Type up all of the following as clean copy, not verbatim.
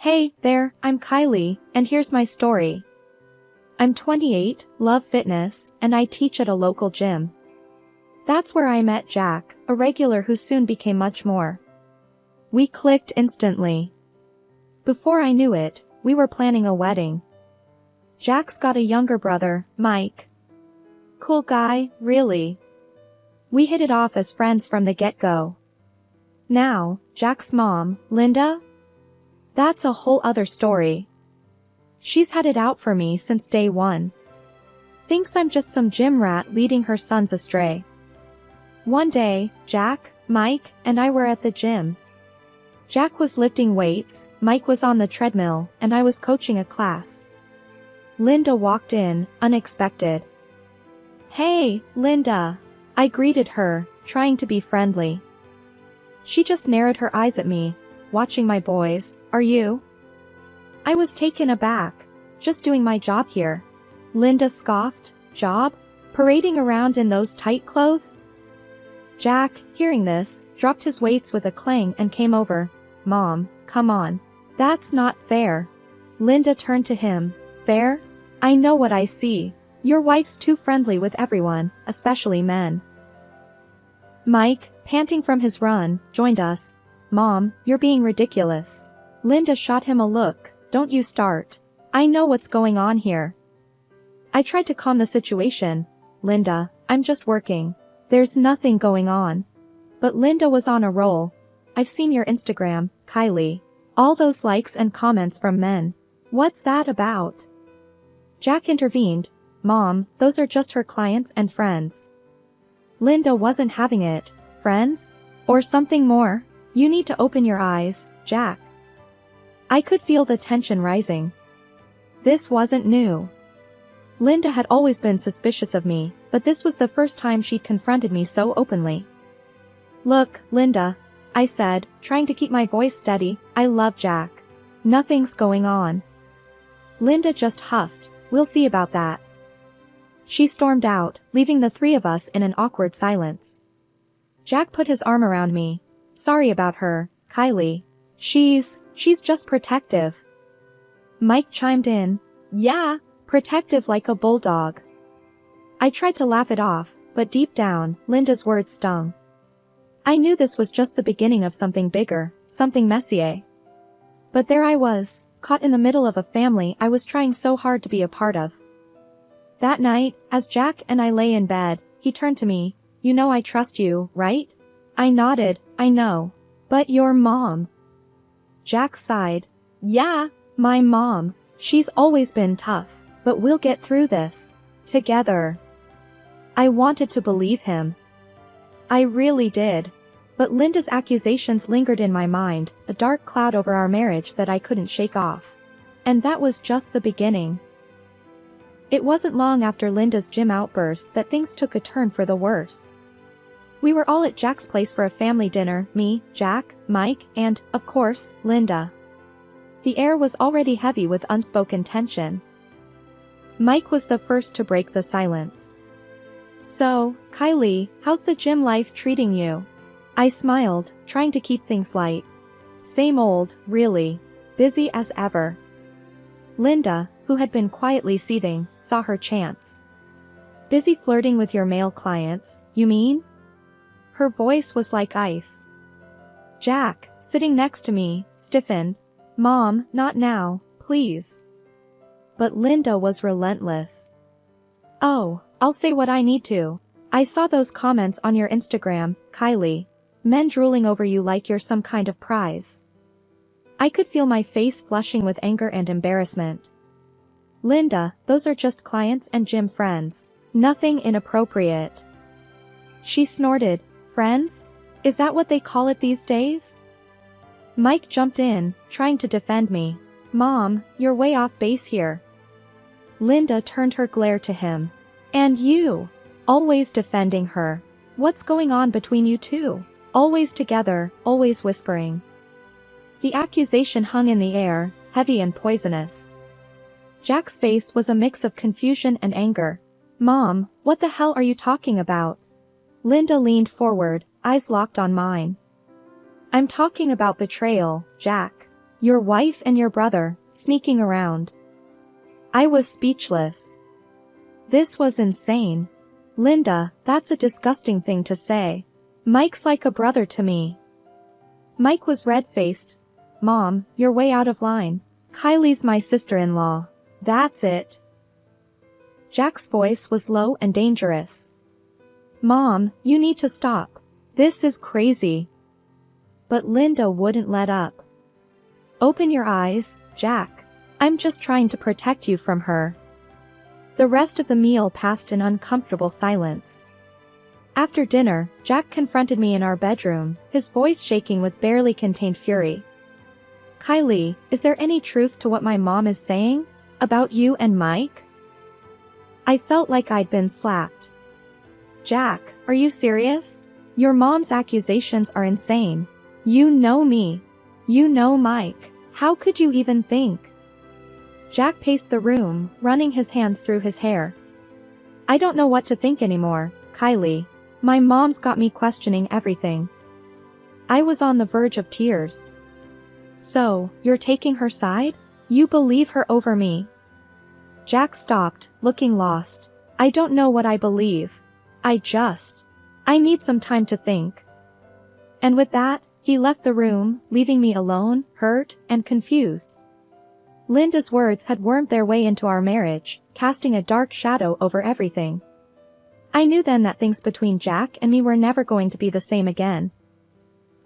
Hey there, I'm Kylie, and here's my story. I'm 28, love fitness, and I teach at a local gym. That's where I met Jack, a regular who soon became much more. We clicked instantly. Before I knew it, we were planning a wedding. Jack's got a younger brother, Mike. Cool guy, really. We hit it off as friends from the get-go. Now, Jack's mom, Linda? That's a whole other story. She's had it out for me since day one. Thinks I'm just some gym rat leading her sons astray. One day, Jack, Mike, and I were at the gym. Jack was lifting weights, Mike was on the treadmill, and I was coaching a class. Linda walked in, unexpected. Hey, Linda. I greeted her, trying to be friendly. She just narrowed her eyes at me, watching my boys. Are you? I was taken aback. Just doing my job here. Linda scoffed. Job? Parading around in those tight clothes? Jack, hearing this, dropped his weights with a clang and came over. Mom, come on. That's not fair. Linda turned to him. Fair? I know what I see. Your wife's too friendly with everyone, especially men. Mike, panting from his run, joined us. Mom, you're being ridiculous. Linda shot him a look. Don't you start. I know what's going on here. I tried to calm the situation. Linda, I'm just working. There's nothing going on. But Linda was on a roll. I've seen your Instagram, Kylie. All those likes and comments from men. What's that about? Jack intervened. Mom, those are just her clients and friends. Linda wasn't having it. Friends? Or something more? You need to open your eyes, Jack. I could feel the tension rising. This wasn't new. Linda had always been suspicious of me, but this was the first time she'd confronted me so openly. Look, Linda, I said, trying to keep my voice steady, I love Jack. Nothing's going on. Linda just huffed. We'll see about that. She stormed out, leaving the three of us in an awkward silence. Jack put his arm around me. Sorry about her, Kylie. She's just protective. Mike chimed in. Yeah, protective like a bulldog. I tried to laugh it off, but deep down, Linda's words stung. I knew this was just the beginning of something bigger, something messier. But there I was, caught in the middle of a family I was trying so hard to be a part of. That night, as Jack and I lay in bed, he turned to me. You know I trust you, right? I nodded. I know. But your mom. Jack sighed. Yeah, my mom. She's always been tough, but we'll get through this. Together. I wanted to believe him. I really did. But Linda's accusations lingered in my mind, a dark cloud over our marriage that I couldn't shake off. And that was just the beginning. It wasn't long after Linda's gym outburst that things took a turn for the worse. We were all at Jack's place for a family dinner, me, Jack, Mike, and, of course, Linda. The air was already heavy with unspoken tension. Mike was the first to break the silence. So, Kylie, how's the gym life treating you? I smiled, trying to keep things light. Same old, really. Busy as ever. Linda, who had been quietly seething, saw her chance. Busy flirting with your male clients, you mean? Her voice was like ice. Jack, sitting next to me, stiffened. Mom, not now, please. But Linda was relentless. Oh, I'll say what I need to. I saw those comments on your Instagram, Kylie. Men drooling over you like you're some kind of prize. I could feel my face flushing with anger and embarrassment. Linda, those are just clients and gym friends. Nothing inappropriate. She snorted. Friends? Is that what they call it these days? Mike jumped in, trying to defend me. Mom, you're way off base here. Linda turned her glare to him. And you? Always defending her. What's going on between you two? Always together, always whispering. The accusation hung in the air, heavy and poisonous. Jack's face was a mix of confusion and anger. Mom, what the hell are you talking about? Linda leaned forward, eyes locked on mine. I'm talking about betrayal, Jack. Your wife and your brother, sneaking around. I was speechless. This was insane. Linda, that's a disgusting thing to say. Mike's like a brother to me. Mike was red-faced. Mom, you're way out of line. Kylie's my sister-in-law. That's it. Jack's voice was low and dangerous. Mom, you need to stop. This is crazy. But Linda wouldn't let up. Open your eyes, Jack. I'm just trying to protect you from her. The rest of the meal passed in uncomfortable silence. After dinner, Jack confronted me in our bedroom, his voice shaking with barely contained fury. Kylie, is there any truth to what my mom is saying? About you and Mike? I felt like I'd been slapped. Jack, are you serious? Your mom's accusations are insane. You know me. You know Mike. How could you even think? Jack paced the room, running his hands through his hair. I don't know what to think anymore, Kylie. My mom's got me questioning everything. I was on the verge of tears. So, you're taking her side? You believe her over me? Jack stopped, looking lost. I don't know what I believe. I need some time to think. And with that, he left the room, leaving me alone, hurt, and confused. Linda's words had wormed their way into our marriage, casting a dark shadow over everything. I knew then that things between Jack and me were never going to be the same again.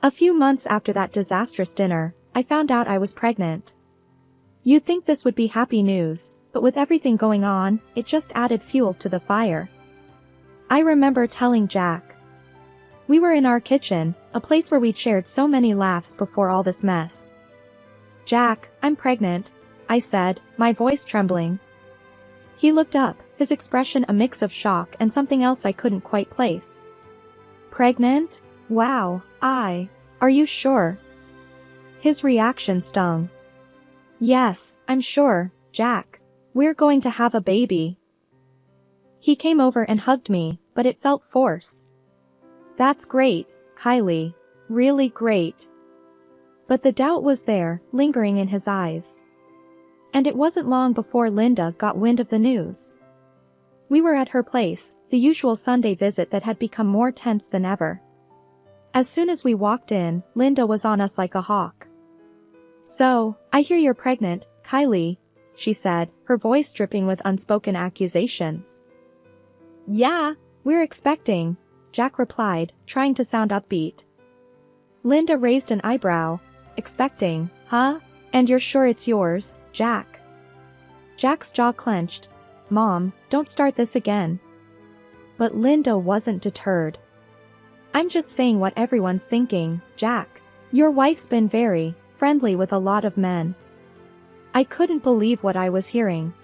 A few months after that disastrous dinner, I found out I was pregnant. You'd think this would be happy news, but with everything going on, it just added fuel to the fire. I remember telling Jack. We were in our kitchen, a place where we'd shared so many laughs before all this mess. Jack, I'm pregnant, I said, my voice trembling. He looked up, his expression a mix of shock and something else I couldn't quite place. Pregnant? Wow, are you sure? His reaction stung. Yes, I'm sure, Jack. We're going to have a baby. He came over and hugged me, but it felt forced. That's great, Kylie. Really great. But the doubt was there, lingering in his eyes. And it wasn't long before Linda got wind of the news. We were at her place, the usual Sunday visit that had become more tense than ever. As soon as we walked in, Linda was on us like a hawk. So, I hear you're pregnant, Kylie, she said, her voice dripping with unspoken accusations. Yeah, we're expecting, Jack replied, trying to sound upbeat. Linda raised an eyebrow. Expecting, huh? And you're sure it's yours, Jack? Jack's jaw clenched. Mom, don't start this again. But Linda wasn't deterred. I'm just saying what everyone's thinking, Jack. Your wife's been very friendly with a lot of men. I couldn't believe what I was hearing.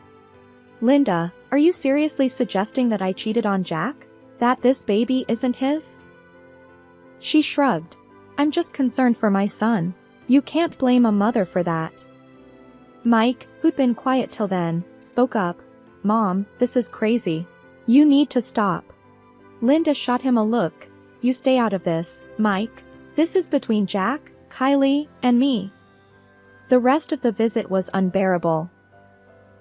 Linda, are you seriously suggesting that I cheated on Jack? That this baby isn't his? She shrugged. I'm just concerned for my son. You can't blame a mother for that. Mike, who'd been quiet till then, spoke up. Mom, this is crazy. You need to stop. Linda shot him a look. You stay out of this, Mike. This is between Jack, Kylie, and me. The rest of the visit was unbearable.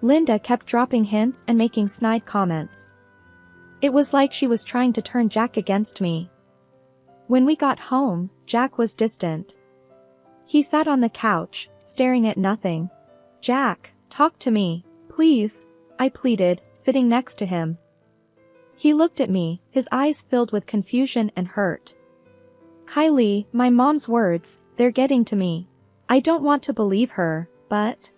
Linda kept dropping hints and making snide comments. It was like she was trying to turn Jack against me. When we got home, Jack was distant. He sat on the couch, staring at nothing. Jack, talk to me, please, I pleaded, sitting next to him. He looked at me, his eyes filled with confusion and hurt. Kylie, my mom's words, they're getting to me. I don't want to believe her, but...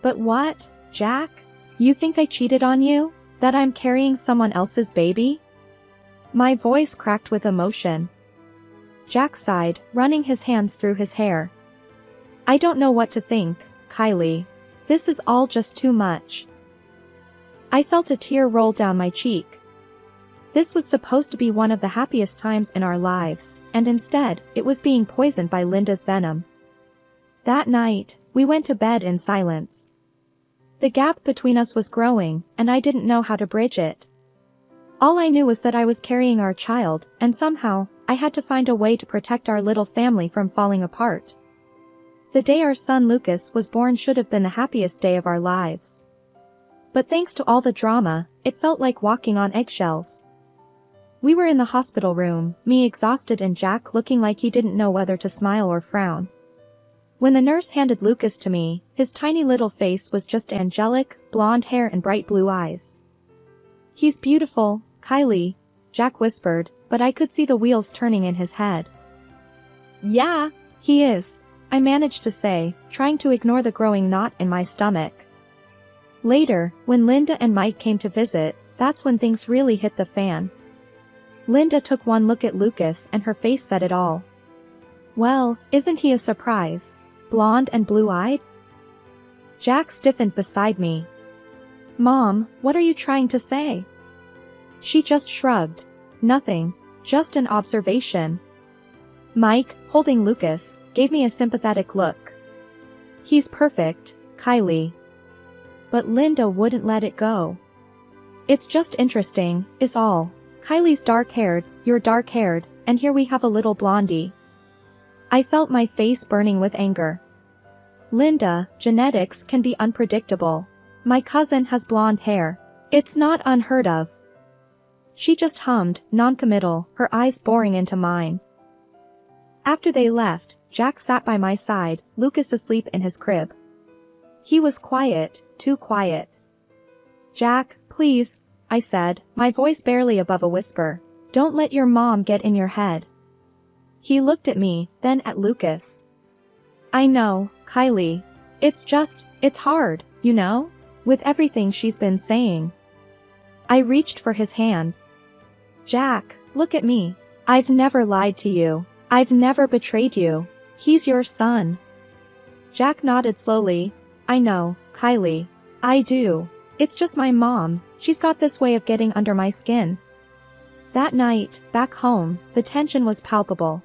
But what, Jack? You think I cheated on you? That I'm carrying someone else's baby? My voice cracked with emotion. Jack sighed, running his hands through his hair. I don't know what to think, Kylie. This is all just too much. I felt a tear roll down my cheek. This was supposed to be one of the happiest times in our lives, and instead, it was being poisoned by Linda's venom. That night, we went to bed in silence. The gap between us was growing, and I didn't know how to bridge it. All I knew was that I was carrying our child, and somehow, I had to find a way to protect our little family from falling apart. The day our son Lucas was born should have been the happiest day of our lives. But thanks to all the drama, it felt like walking on eggshells. We were in the hospital room, me exhausted and Jack looking like he didn't know whether to smile or frown. When the nurse handed Lucas to me, his tiny little face was just angelic, blonde hair and bright blue eyes. "He's beautiful, Kylie," Jack whispered, but I could see the wheels turning in his head. "Yeah, he is," I managed to say, trying to ignore the growing knot in my stomach. Later, when Linda and Mike came to visit, that's when things really hit the fan. Linda took one look at Lucas and her face said it all. "Well, isn't he a surprise? Blonde and blue-eyed?" Jack stiffened beside me. "Mom, what are you trying to say?" She just shrugged. "Nothing, just an observation." Mike, holding Lucas, gave me a sympathetic look. "He's perfect, Kylie." But Linda wouldn't let it go. "It's just interesting, is all. Kylie's dark-haired, you're dark-haired, and here we have a little blondie." I felt my face burning with anger. "Linda, genetics can be unpredictable. My cousin has blonde hair. It's not unheard of." She just hummed, non-committal, her eyes boring into mine. After they left, Jack sat by my side, Lucas asleep in his crib. He was quiet, too quiet. "Jack, please," I said, my voice barely above a whisper, "don't let your mom get in your head." He looked at me, then at Lucas. "I know, Kylie. It's hard, you know? With everything she's been saying." I reached for his hand. "Jack, look at me. I've never lied to you. I've never betrayed you. He's your son." Jack nodded slowly. "I know, Kylie. I do. It's just my mom, she's got this way of getting under my skin." That night, back home, the tension was palpable.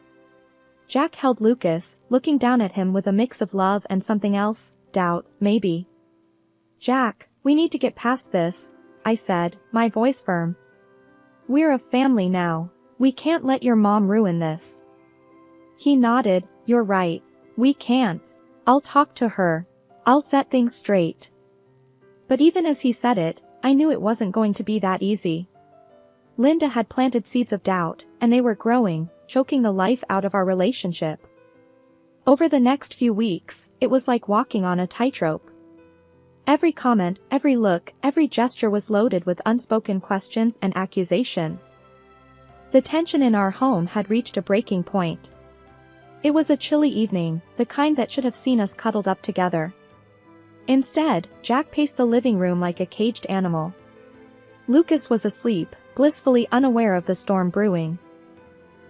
Jack held Lucas, looking down at him with a mix of love and something else, doubt, maybe. "Jack, we need to get past this," I said, my voice firm. "We're a family now. We can't let your mom ruin this." He nodded. "You're right. We can't. I'll talk to her. I'll set things straight." But even as he said it, I knew it wasn't going to be that easy. Linda had planted seeds of doubt, and they were growing, choking the life out of our relationship. Over the next few weeks, it was like walking on a tightrope. Every comment, every look, every gesture was loaded with unspoken questions and accusations. The tension in our home had reached a breaking point. It was a chilly evening, the kind that should have seen us cuddled up together. Instead, Jack paced the living room like a caged animal. Lucas was asleep, blissfully unaware of the storm brewing.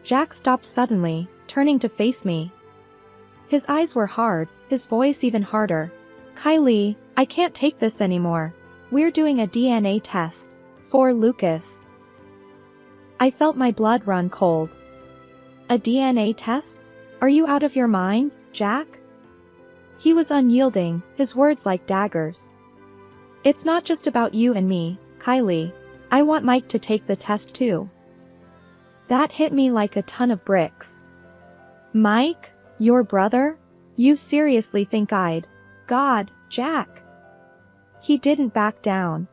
Jack stopped suddenly, turning to face me. His eyes were hard, his voice even harder. "Kylie, I can't take this anymore. We're doing a DNA test. For Lucas." I felt my blood run cold. "A DNA test? Are you out of your mind, Jack?" He was unyielding, his words like daggers. "It's not just about you and me, Kylie. I want Mike to take the test too." That hit me like a ton of bricks. "Mike? Your brother? You seriously think I'd..." "God, Jack." He didn't back down.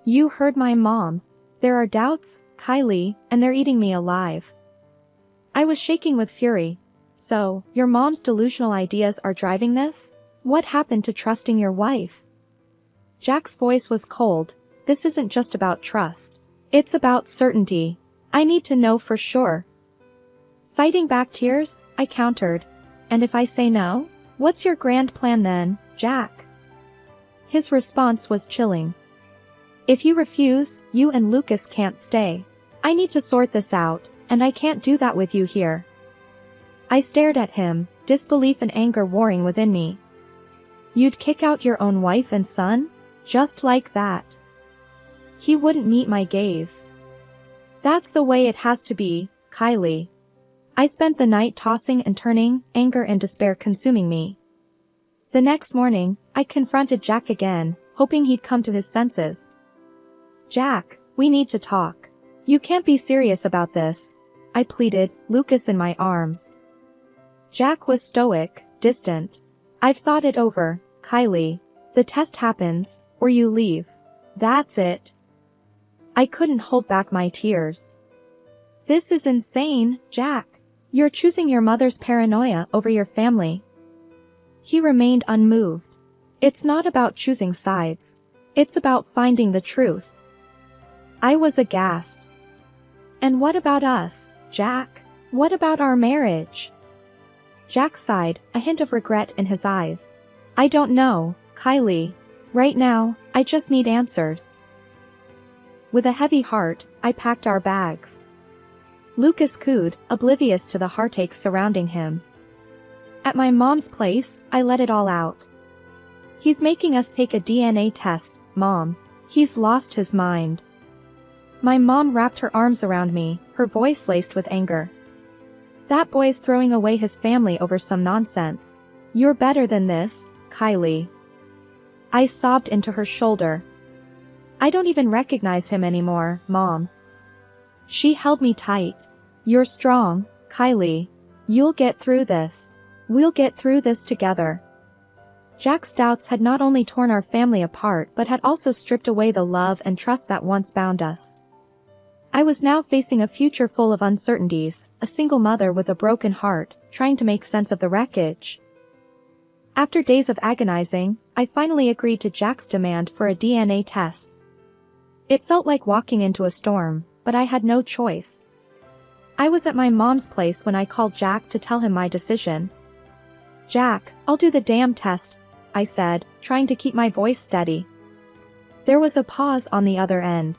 "You heard my mom. There are doubts, Kylie, and they're eating me alive." I was shaking with fury. "So, your mom's delusional ideas are driving this? What happened to trusting your wife?" Jack's voice was cold. "This isn't just about trust. It's about certainty. I need to know for sure." Fighting back tears, I countered. "And if I say no? What's your grand plan then, Jack?" His response was chilling. "If you refuse, you and Lucas can't stay. I need to sort this out, and I can't do that with you here." I stared at him, disbelief and anger warring within me. "You'd kick out your own wife and son? Just like that?" He wouldn't meet my gaze. "That's the way it has to be, Kylie." I spent the night tossing and turning, anger and despair consuming me. The next morning, I confronted Jack again, hoping he'd come to his senses. "Jack, we need to talk. You can't be serious about this," I pleaded, Lucas in my arms. Jack was stoic, distant. I've thought it over, Kylie. The test happens, or you leave. That's it. I couldn't hold back my tears. This is insane, Jack. You're choosing your mother's paranoia over your family. He remained unmoved. It's not about choosing sides. It's about finding the truth. I was aghast. And what about us, Jack? What about our marriage? Jack sighed, a hint of regret in his eyes. I don't know, Kylie. Right now, I just need answers. With a heavy heart, I packed our bags. Lucas cooed, oblivious to the heartache surrounding him. At my mom's place, I let it all out. He's making us take a DNA test, Mom. He's lost his mind. My mom wrapped her arms around me, her voice laced with anger. That boy's throwing away his family over some nonsense. You're better than this, Kylie. I sobbed into her shoulder. I don't even recognize him anymore, Mom. She held me tight. You're strong, Kylie. You'll get through this. We'll get through this together. Jack's doubts had not only torn our family apart but had also stripped away the love and trust that once bound us. I was now facing a future full of uncertainties, a single mother with a broken heart, trying to make sense of the wreckage. After days of agonizing, I finally agreed to Jack's demand for a DNA test. It felt like walking into a storm, but I had no choice. I was at my mom's place when I called Jack to tell him my decision. Jack, I'll do the damn test, I said, trying to keep my voice steady. There was a pause on the other end.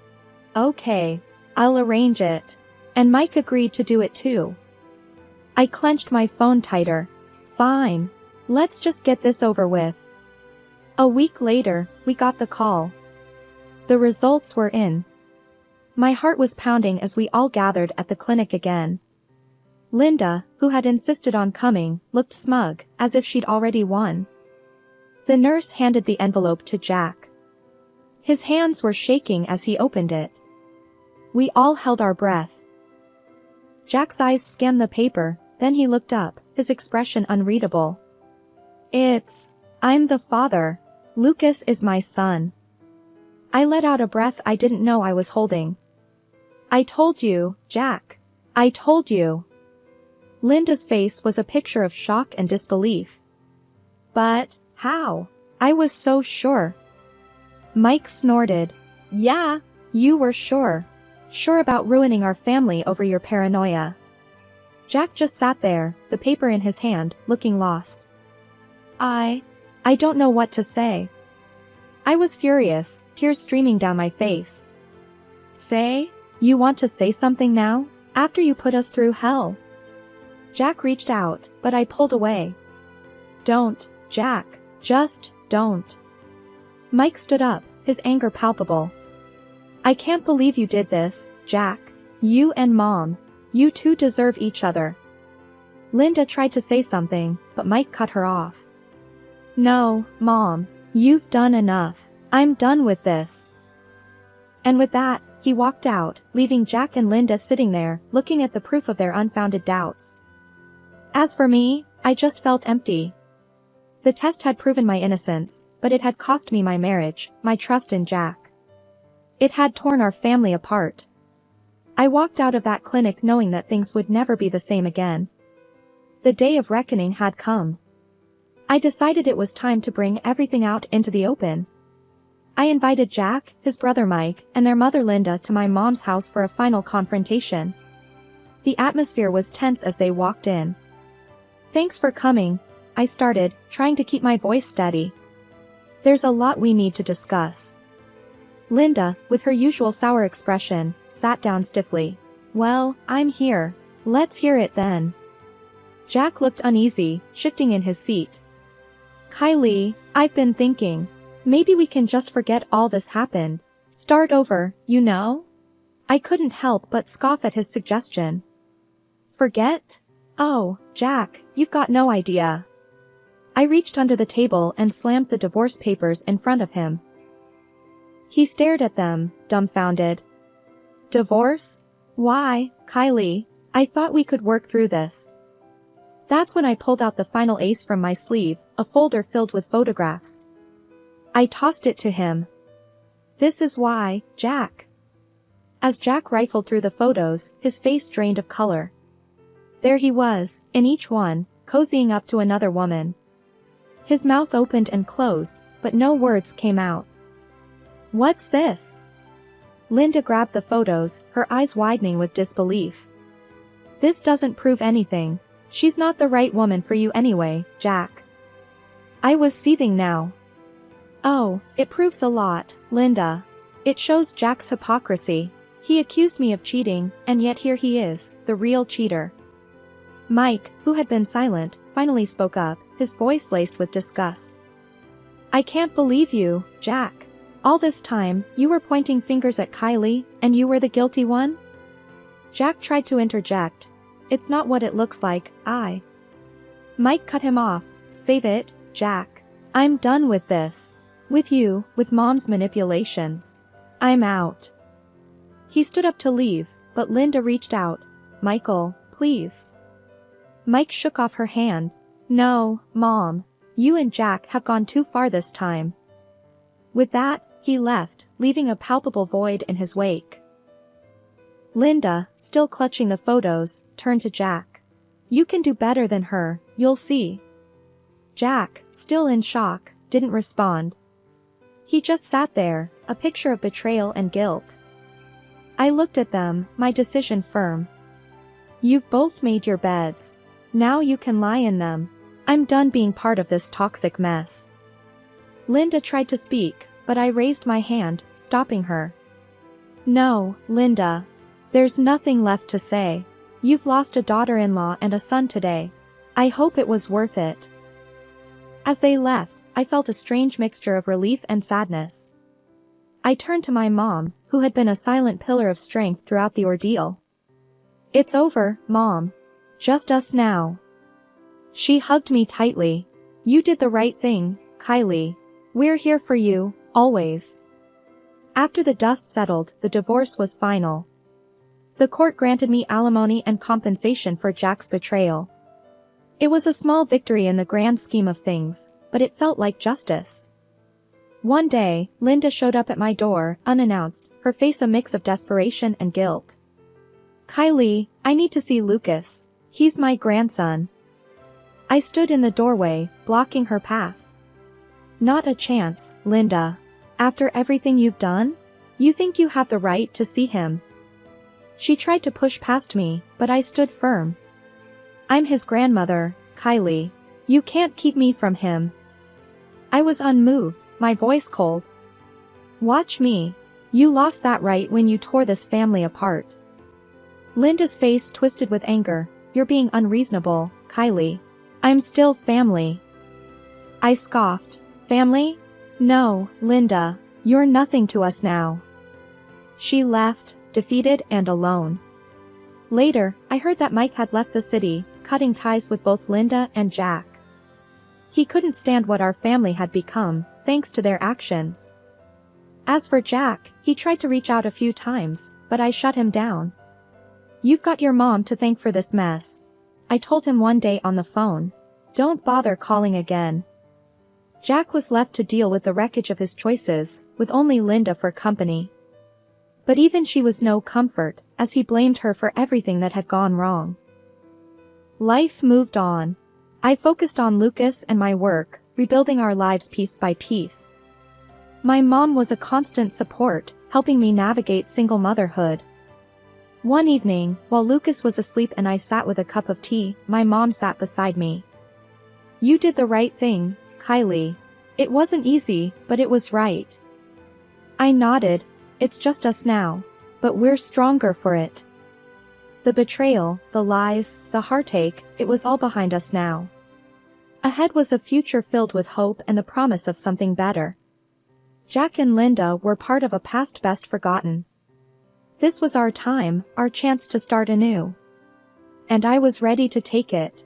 Okay, I'll arrange it. And Mike agreed to do it too. I clenched my phone tighter. Fine. Let's just get this over with. A week later, we got the call. The results were in. My heart was pounding as we all gathered at the clinic again. Linda, who had insisted on coming, looked smug, as if she'd already won. The nurse handed the envelope to Jack. His hands were shaking as he opened it. We all held our breath. Jack's eyes scanned the paper, then he looked up, his expression unreadable. I'm the father. Lucas is my son. I let out a breath I didn't know I was holding. I told you, Jack. I told you. Linda's face was a picture of shock and disbelief. But, how? I was so sure. Mike snorted. Yeah, you were sure. Sure about ruining our family over your paranoia. Jack just sat there, the paper in his hand, looking lost. I don't know what to say. I was furious, tears streaming down my face. Say? You want to say something now? After you put us through hell? Jack reached out, but I pulled away. Don't, Jack. Just, don't. Mike stood up, his anger palpable. I can't believe you did this, Jack. You and Mom. You two deserve each other. Linda tried to say something, but Mike cut her off. No, Mom. You've done enough. I'm done with this. And with that, he walked out, leaving Jack and Linda sitting there, looking at the proof of their unfounded doubts. As for me, I just felt empty. The test had proven my innocence, but it had cost me my marriage, my trust in Jack. It had torn our family apart. I walked out of that clinic knowing that things would never be the same again. The day of reckoning had come. I decided it was time to bring everything out into the open. I invited Jack, his brother Mike, and their mother Linda to my mom's house for a final confrontation. The atmosphere was tense as they walked in. Thanks for coming, I started, trying to keep my voice steady. There's a lot we need to discuss. Linda, with her usual sour expression, sat down stiffly. Well, I'm here. Let's hear it then. Jack looked uneasy, shifting in his seat. Kylie, I've been thinking. Maybe we can just forget all this happened. Start over, you know? I couldn't help but scoff at his suggestion. Forget? Oh, Jack, you've got no idea. I reached under the table and slammed the divorce papers in front of him. He stared at them, dumbfounded. Divorce? Why, Kylie? I thought we could work through this. That's when I pulled out the final ace from my sleeve, a folder filled with photographs. I tossed it to him. "This is why, Jack." As Jack rifled through the photos, his face drained of color. There he was, in each one, cozying up to another woman. His mouth opened and closed, but no words came out. "What's this?" Linda grabbed the photos, her eyes widening with disbelief. "This doesn't prove anything. She's not the right woman for you anyway, Jack." I was seething now. "Oh, it proves a lot, Linda. It shows Jack's hypocrisy. He accused me of cheating, and yet here he is, the real cheater." Mike, who had been silent, finally spoke up, his voice laced with disgust. "I can't believe you, Jack. All this time, you were pointing fingers at Kylie, and you were the guilty one?" Jack tried to interject. "It's not what it looks like, Mike cut him off. "Save it, Jack. I'm done with this. With you, with Mom's manipulations. I'm out." He stood up to leave, but Linda reached out. "Michael, please." Mike shook off her hand. "No, Mom. You and Jack have gone too far this time." With that, he left, leaving a palpable void in his wake. Linda, still clutching the photos, turned to Jack. "You can do better than her, you'll see." Jack, still in shock, didn't respond. He just sat there, a picture of betrayal and guilt. I looked at them, my decision firm. "You've both made your beds. Now you can lie in them. I'm done being part of this toxic mess." Linda tried to speak, but I raised my hand, stopping her. "No, Linda. There's nothing left to say. You've lost a daughter-in-law and a son today. I hope it was worth it." As they left, I felt a strange mixture of relief and sadness. I turned to my mom, who had been a silent pillar of strength throughout the ordeal. "It's over, Mom. Just us now." She hugged me tightly. "You did the right thing, Kylie. We're here for you, always." After the dust settled, the divorce was final. The court granted me alimony and compensation for Jack's betrayal. It was a small victory in the grand scheme of things, but it felt like justice. One day, Linda showed up at my door, unannounced, her face a mix of desperation and guilt. "Kylie, I need to see Lucas. He's my grandson." I stood in the doorway, blocking her path. "Not a chance, Linda. After everything you've done? You think you have the right to see him?" She tried to push past me, but I stood firm. "I'm his grandmother, Kylie. You can't keep me from him." I was unmoved, my voice cold. "Watch me. You lost that right when you tore this family apart." Linda's face twisted with anger. "You're being unreasonable, Kylie. I'm still family." I scoffed. "Family? No, Linda, you're nothing to us now." She left, defeated and alone. Later, I heard that Mike had left the city, cutting ties with both Linda and Jack. He couldn't stand what our family had become, thanks to their actions. As for Jack, he tried to reach out a few times, but I shut him down. "You've got your mom to thank for this mess," I told him one day on the phone. "Don't bother calling again." Jack was left to deal with the wreckage of his choices, with only Linda for company. But even she was no comfort, as he blamed her for everything that had gone wrong. Life moved on. I focused on Lucas and my work, rebuilding our lives piece by piece. My mom was a constant support, helping me navigate single motherhood. One evening, while Lucas was asleep and I sat with a cup of tea, my mom sat beside me. "You did the right thing, Kylie. It wasn't easy, but it was right." I nodded. "It's just us now. But we're stronger for it." The betrayal, the lies, the heartache, it was all behind us now. Ahead was a future filled with hope and the promise of something better. Jack and Linda were part of a past best forgotten. This was our time, our chance to start anew. And I was ready to take it.